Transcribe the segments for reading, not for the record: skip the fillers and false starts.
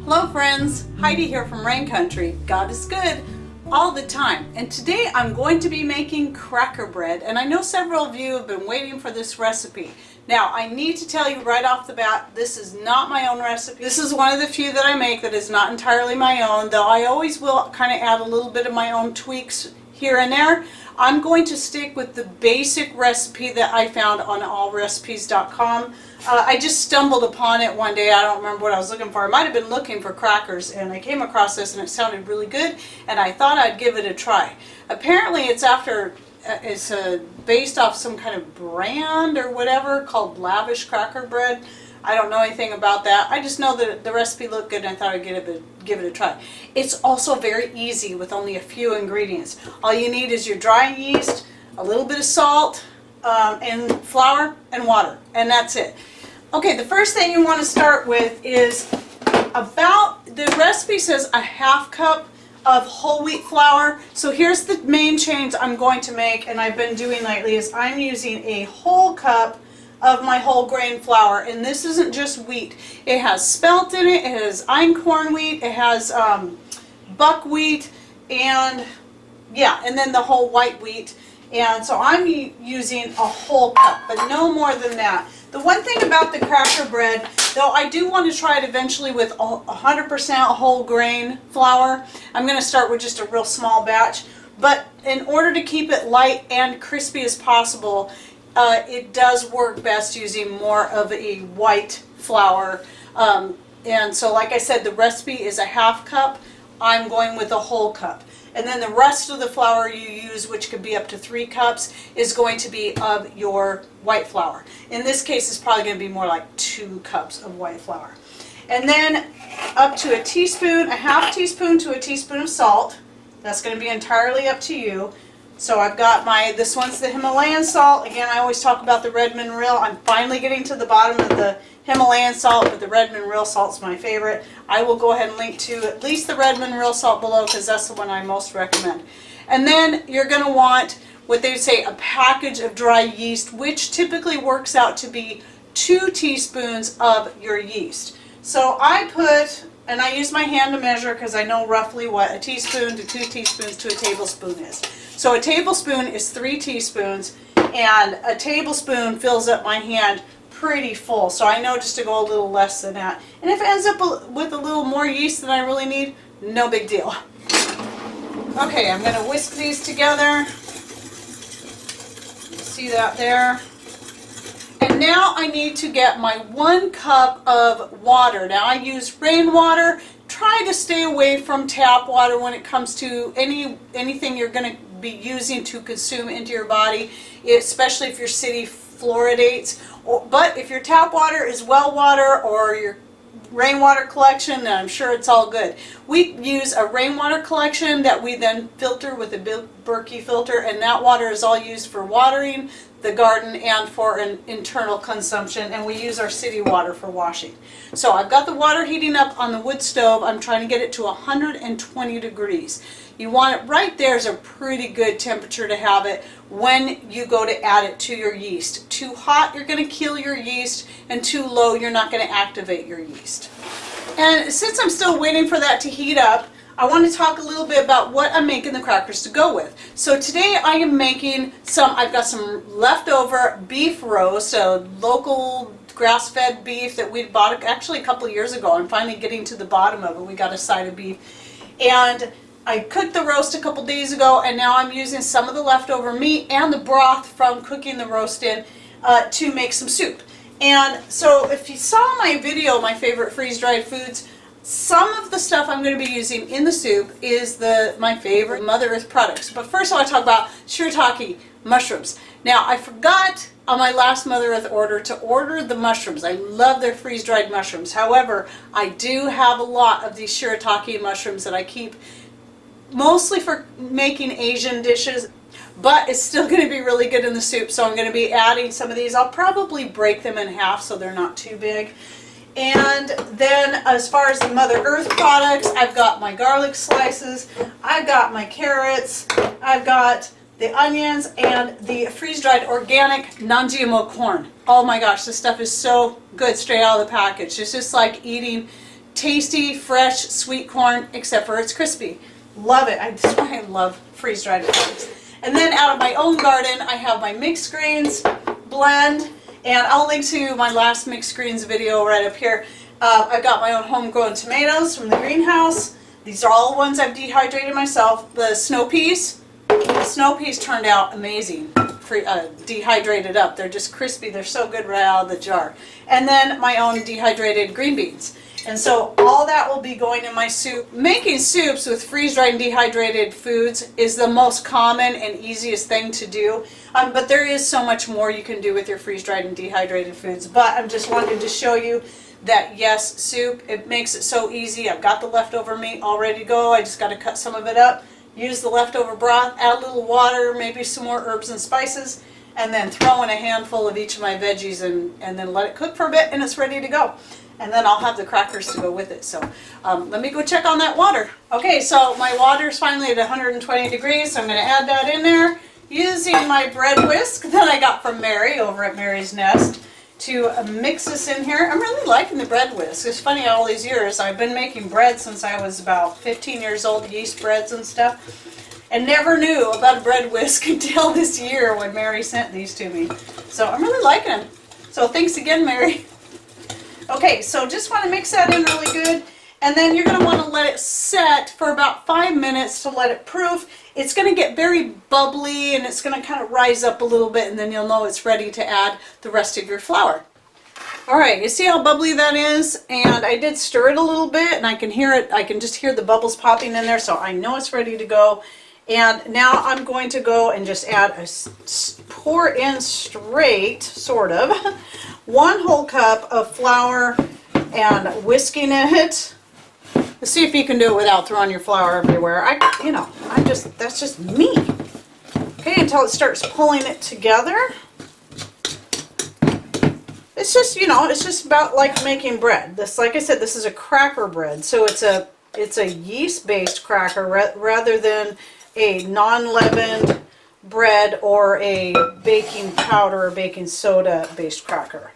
Hello friends, Heidi here from Rain Country. God is good all the time. And today I'm going to be making cracker bread, and I know several of you have been waiting for this recipe. Now I need to tell you right off the bat, this is not my own recipe. This is one of the few that I make that is not entirely my own, though I always will kind of add a little bit of my own tweaks here and there. I'm going to stick with the basic recipe that I found on allrecipes.com. I just stumbled upon it one day. I don't remember what I was looking for. I might have been looking for crackers, and I came across this and it sounded really good, and I thought I'd give it a try. Apparently it's based off some kind of brand or whatever called Lavish Cracker Bread. I don't know anything about that. I just know that the recipe looked good and I thought I'd give it a try. It's also very easy with only a few ingredients. All you need is your dry yeast, a little bit of salt, and flour and water, and that's it. Okay, the first thing you want to start with is the recipe says a half cup of whole wheat flour. So here's the main change I'm going to make, and I've been doing lately, is I'm using a whole cup of my whole grain flour, and this isn't just wheat. It has spelt in it, it has einkorn wheat, it has buckwheat, and yeah, and then the whole white wheat. And so I'm using a whole cup, but no more than that. The one thing about the cracker bread, though I do want to try it eventually with 100% whole grain flour, I'm going to start with just a real small batch. But in order to keep it light and crispy as possible, it does work best using more of a white flour. And so like I said, the recipe is a half cup. I'm going with a whole cup. And then the rest of the flour you use, which could be up to 3 cups, is going to be of your white flour. In this case, it's probably going to be more like 2 cups of white flour. And then up to a teaspoon, a half teaspoon to a teaspoon of salt. That's going to be entirely up to you. So I've got this one's the Himalayan salt. Again, I always talk about the red mineral. I'm finally getting to the bottom of the Himalayan salt, but the red mineral salt's my favorite. I will go ahead and link to at least the red mineral salt below, because that's the one I most recommend. And then you're going to want what they would say a package of dry yeast, which typically works out to be 2 teaspoons of your yeast. So I put, and I use my hand to measure because I know roughly what a teaspoon to 2 teaspoons to a tablespoon is. So a tablespoon is 3 teaspoons, and a tablespoon fills up my hand pretty full. So I know just to go a little less than that. And if it ends up with a little more yeast than I really need, no big deal. Okay, I'm going to whisk these together. See that there? And now I need to get my 1 cup of water. Now I use rainwater. Try to stay away from tap water when it comes to anything you're going to be using to consume into your body, especially if your city fluoridates. But if your tap water is well water or your rainwater collection, then I'm sure it's all good. We use a rainwater collection that we then filter with a Berkey filter, and that water is all used for watering the garden and for an internal consumption, and we use our city water for washing. So I've got the water heating up on the wood stove. I'm trying to get it to 120 degrees. You want it right there is a pretty good temperature to have it when you go to add it to your yeast. Too hot, you're going to kill your yeast, and too low, you're not going to activate your yeast. And since I'm still waiting for that to heat up, I want to talk a little bit about what I'm making the crackers to go with. So today I am making I've got some leftover beef roast, a local grass-fed beef that we bought actually a couple of years ago. I'm finally getting to the bottom of it. We got a side of beef. And I cooked the roast a couple days ago, and now I'm using some of the leftover meat and the broth from cooking the roast in to make some soup. And so if you saw my video, my favorite freeze-dried foods, some of the stuff I'm going to be using in the soup is my favorite Mother Earth products. But first I want to talk about shiitake mushrooms. Now I forgot on my last Mother Earth order to order the mushrooms. I love their freeze-dried mushrooms. However, I do have a lot of these shiitake mushrooms that I keep mostly for making Asian dishes, but it's still going to be really good in the soup, so I'm going to be adding some of these. I'll probably break them in half so they're not too big. And then as far as the Mother Earth products, I've got my garlic slices, I've got my carrots, I've got the onions, and the freeze-dried organic non-GMO corn. Oh my gosh, this stuff is so good straight out of the package. It's just like eating tasty, fresh, sweet corn, except for it's crispy. Love it. That's why I love freeze-dried foods. And then out of my own garden, I have my mixed greens blend, and I'll link to my last mixed greens video right up here. I've got my own homegrown tomatoes from the greenhouse. These are all the ones I've dehydrated myself. The snow peas turned out amazing, dehydrated up. They're just crispy. They're so good right out of the jar. And then my own dehydrated green beans. And so all that will be going in my soup. Making soups with freeze-dried and dehydrated foods is the most common and easiest thing to do. But there is so much more you can do with your freeze-dried and dehydrated foods. But I'm just wanted to show you that yes, soup, it makes it so easy. I've got the leftover meat all ready to go. I just got to cut some of it up, use the leftover broth, add a little water, maybe some more herbs and spices, and then throw in a handful of each of my veggies and then let it cook for a bit, and it's ready to go. And then I'll have the crackers to go with it. So let me go check on that water. Okay, so my water's finally at 120 degrees, so I'm going to add that in there using my bread whisk that I got from Mary over at Mary's Nest to mix this in here. I'm really liking the bread whisk. It's funny, all these years I've been making bread since I was about 15 years old, yeast breads and stuff, and never knew about a bread whisk until this year when Mary sent these to me. So I'm really liking them. So thanks again, Mary. Okay, so just want to mix that in really good, and then you're going to want to let it set for about 5 minutes to let it proof. It's going to get very bubbly and it's going to kind of rise up a little bit, and then you'll know it's ready to add the rest of your flour. All right, you see how bubbly that is? And I did stir it a little bit, and I can hear it. I can just hear the bubbles popping in there, so I know it's ready to go. And now I'm going to go and just add pour in straight, sort of, 1 whole cup of flour and whisking it. Let's see if you can do it without throwing your flour everywhere. That's just me. Okay, until it starts pulling it together. It's just, it's just about like making bread. This, like I said, this is a cracker bread, so it's a yeast-based cracker rather than a non-leavened bread or a baking powder or baking soda based cracker.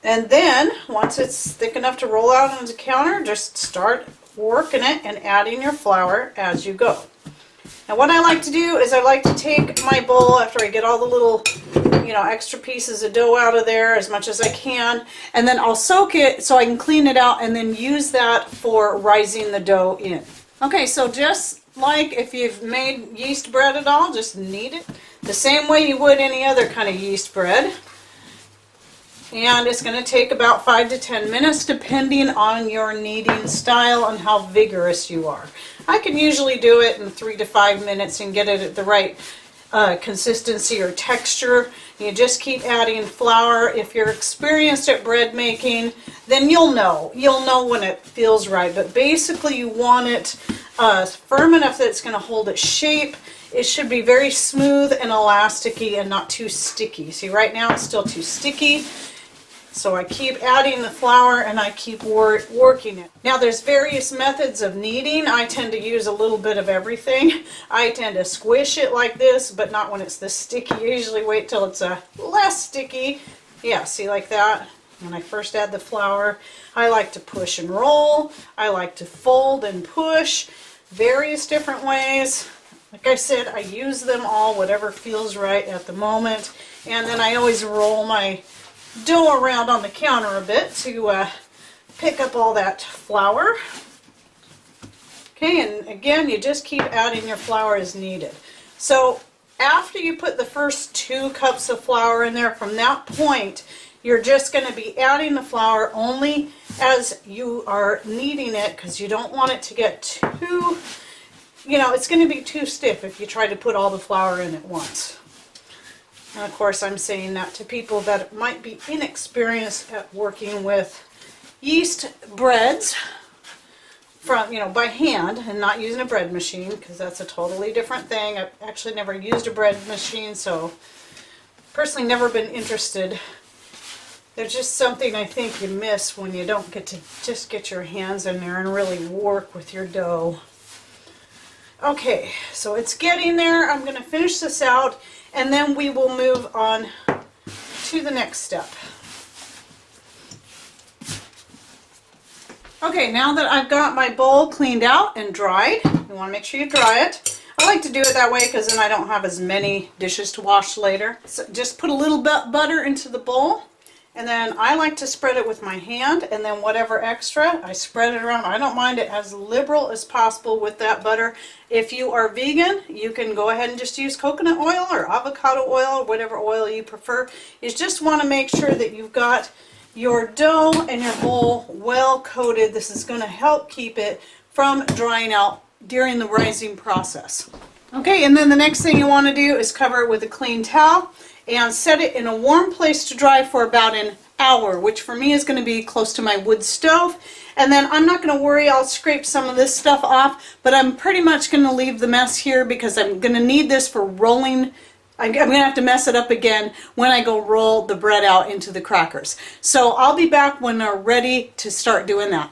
And then once it's thick enough to roll out on the counter, just start working it and adding your flour as you go. And what I like to do is I like to take my bowl after I get all the little extra pieces of dough out of there as much as I can, and then I'll soak it so I can clean it out and then use that for rising the dough in. Okay, so just like if you've made yeast bread at all, just knead it the same way you would any other kind of yeast bread. And it's going to take about 5 to 10 minutes depending on your kneading style and how vigorous you are. I can usually do it in 3 to 5 minutes and get it at the right consistency or texture. You just keep adding flour. If you're experienced at bread making, then you'll know when it feels right. But basically you want it firm enough that it's going to hold its shape. It should be very smooth and elasticy and not too sticky. See, right now it's still too sticky. So I keep adding the flour and I keep working it. Now there's various methods of kneading. I tend to use a little bit of everything. I tend to squish it like this, but not when it's this sticky. I usually wait till it's less sticky. Yeah, see, like that. When I first add the flour, I like to push and roll. I like to fold and push. Various different ways. Like I said, I use them all, whatever feels right at the moment. And then I always roll my dough around on the counter a bit to pick up all that flour. Okay, and again, you just keep adding your flour as needed. So after you put the first 2 cups of flour in there, from that point, you're just going to be adding the flour only as you are kneading it, because you don't want it to get too, it's going to be too stiff if you try to put all the flour in at once. And of course, I'm saying that to people that might be inexperienced at working with yeast breads from, by hand and not using a bread machine, because that's a totally different thing. I've actually never used a bread machine, so personally never been interested. There's just something I think you miss when you don't get to just get your hands in there and really work with your dough. Okay, so it's getting there. I'm going to finish this out, and then we will move on to the next step. Okay, now that I've got my bowl cleaned out and dried, you want to make sure you dry it. I like to do it that way because then I don't have as many dishes to wash later. So just put a little bit butter into the bowl, and then I like to spread it with my hand, and then whatever extra, I spread it around. I don't mind it as liberal as possible with that butter. If you are vegan, you can go ahead and just use coconut oil or avocado oil, whatever oil you prefer. You just want to make sure that you've got your dough and your bowl well coated. This is going to help keep it from drying out during the rising process. Okay, and then the next thing you want to do is cover it with a clean towel and set it in a warm place to dry for about an hour, which for me is going to be close to my wood stove. And then I'm not going to worry, I'll scrape some of this stuff off, but I'm pretty much going to leave the mess here because I'm going to need this for rolling. I'm going to have to mess it up again when I go roll the bread out into the crackers. So I'll be back when they're ready to start doing that.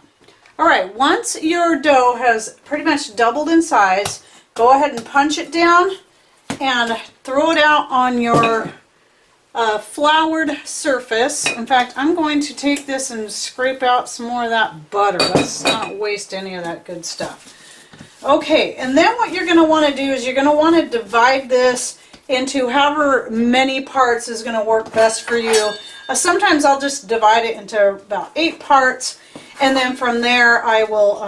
All right, once your dough has pretty much doubled in size, go ahead and punch it down and throw it out on your floured surface. In fact, I'm going to take this and scrape out some more of that butter. Let's not waste any of that good stuff. Okay, and then what you're going to want to do is you're going to want to divide this into however many parts is going to work best for you. Sometimes I'll just divide it into about 8 parts, and then from there I will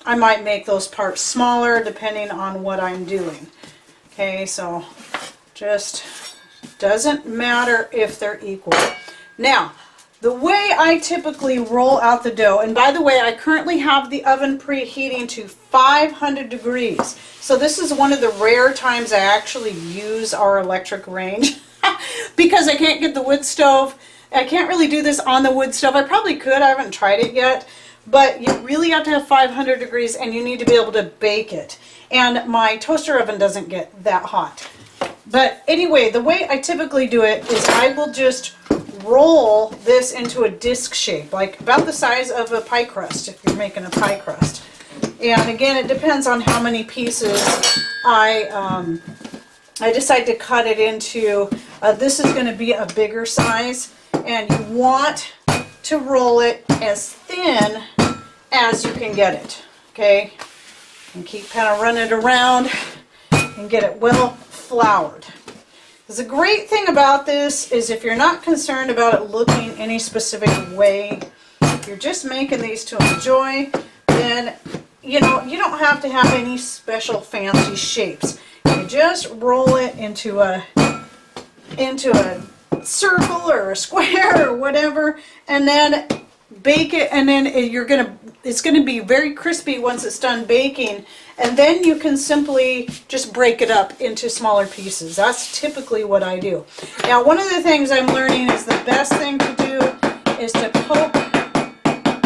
I might make those parts smaller depending on what I'm doing. Okay, so just doesn't matter if they're equal. Now, the way I typically roll out the dough, and by the way, I currently have the oven preheating to 500 degrees. So this is one of the rare times I actually use our electric range because I can't get the wood stove. I can't really do this on the wood stove. I probably could, I haven't tried it yet, but you really have to have 500 degrees and you need to be able to bake it. And my toaster oven doesn't get that hot. But anyway, the way I typically do it is I will just roll this into a disc shape, like about the size of a pie crust if you're making a pie crust. And again, it depends on how many pieces I decide to cut it into. This is going to be a bigger size, and you want to roll it as thin as you can get it. Okay, and keep kind of running it around and get it well floured. The great thing about this is if you're not concerned about it looking any specific way, if you're just making these to enjoy, then you know you don't have to have any special fancy shapes. You just roll it into a circle or a square or whatever, and then bake it, and then it's gonna be very crispy once it's done baking, and then you can simply just break it up into smaller pieces. That's typically what I do. Now, one of the things I'm learning is the best thing to do is to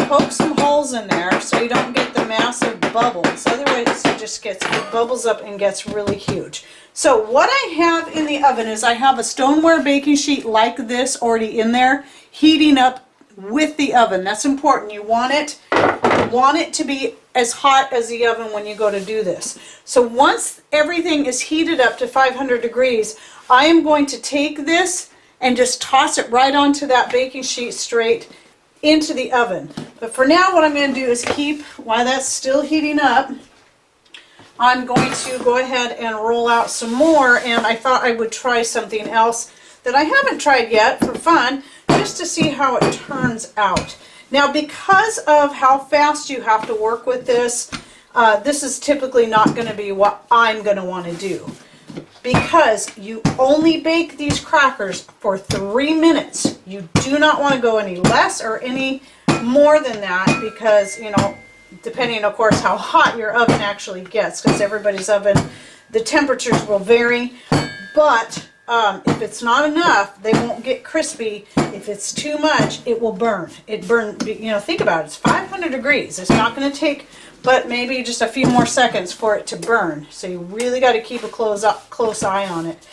poke some holes in there so you don't get the massive bubbles. Otherwise it bubbles up and gets really huge. So what I have in the oven is I have a stoneware baking sheet like this already in there, heating up with the oven. That's important. You want it to be as hot as the oven when you go to do this. So once everything is heated up to 500 degrees, I am going to take this and just toss it right onto that baking sheet straight into the oven. But for now, what I'm going to do is while that's still heating up, I'm going to go ahead and roll out some more, and I thought I would try something else that I haven't tried yet for fun, just to see how it turns out. Now, because of how fast you have to work with this, this is typically not going to be what I'm going to want to do. Because you only bake these crackers for 3 minutes. You do not want to go any less or any more than that because, you know, depending, of course, how hot your oven actually gets, because everybody's oven, the temperatures will vary. But if it's not enough, they won't get crispy. If it's too much, it will burn. You know, think about it. It's 500 degrees. It's not going to take but maybe just a few more seconds for it to burn. So you really got to keep a close eye on it.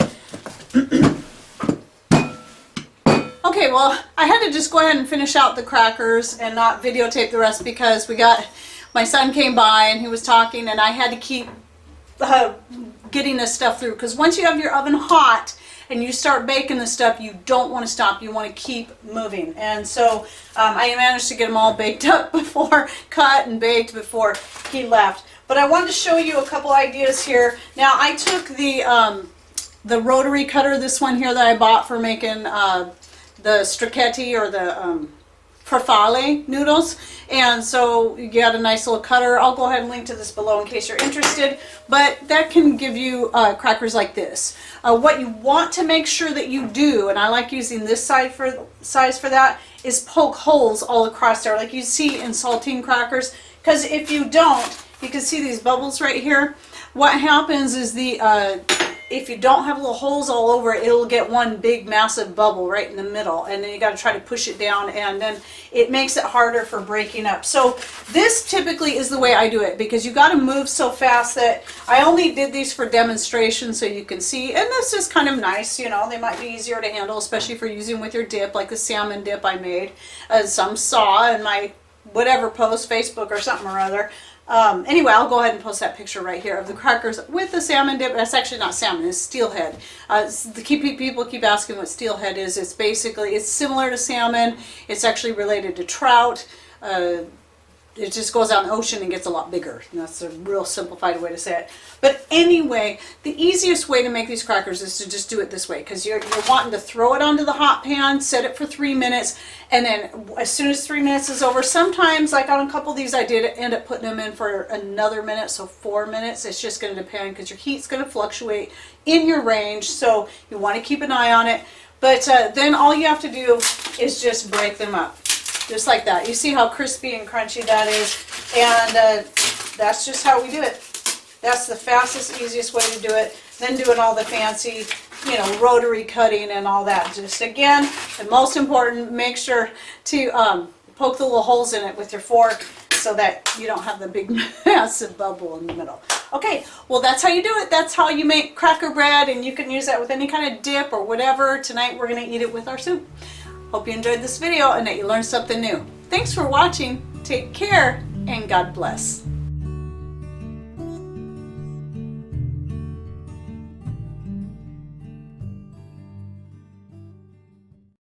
Okay, well, I had to just go ahead and finish out the crackers and not videotape the rest because my son came by and he was talking, and I had to keep getting this stuff through, because once you have your oven hot and you start baking the stuff, you don't want to stop. You want to keep moving. And so I managed to get them all baked up before, cut and baked before he left. But I wanted to show you a couple ideas here. Now I took the rotary cutter, this one here that I bought for making the stracchetti or the farfalle noodles, and so you got a nice little cutter. I'll go ahead and link to this below in case you're interested, but that can give you crackers like this. What you want to make sure that you do, and I like using this size for that, is poke holes all across there like you see in saltine crackers, because if you don't, you can see these bubbles right here. What happens is if you don't have little holes all over it, it'll get one big massive bubble right in the middle, and then you got to try to push it down, and then it makes it harder for breaking up. So this typically is the way I do it, because you got to move so fast that I only did these for demonstration so you can see, and this is kind of nice, you know, they might be easier to handle, especially for using with your dip, like the salmon dip I made, as some saw in my whatever post, Facebook or something or other. Anyway, I'll go ahead and post that picture right here of the crackers with the salmon dip. That's actually not salmon, it's steelhead. People keep asking what steelhead is. It's basically, it's similar to salmon. It's actually related to trout. It just goes out in the ocean and gets a lot bigger. And that's a real simplified way to say it. But anyway, the easiest way to make these crackers is to just do it this way, because you're wanting to throw it onto the hot pan, set it for 3 minutes, and then as soon as 3 minutes is over, sometimes, like on a couple of these, I did end up putting them in for another minute, so 4 minutes. It's just going to depend, because your heat's going to fluctuate in your range, so you want to keep an eye on it. But then all you have to do is just break them up. Just like that. You see how crispy and crunchy that is, and that's just how we do it. That's the fastest, easiest way to do it. Then doing all the fancy, you know, rotary cutting and all that. Just again, the most important, make sure to poke the little holes in it with your fork so that you don't have the big massive bubble in the middle. Okay, well that's how you do it. That's how you make cracker bread, and you can use that with any kind of dip or whatever. Tonight we're going to eat it with our soup. Hope you enjoyed this video and that you learned something new. Thanks for watching. Take care and God bless.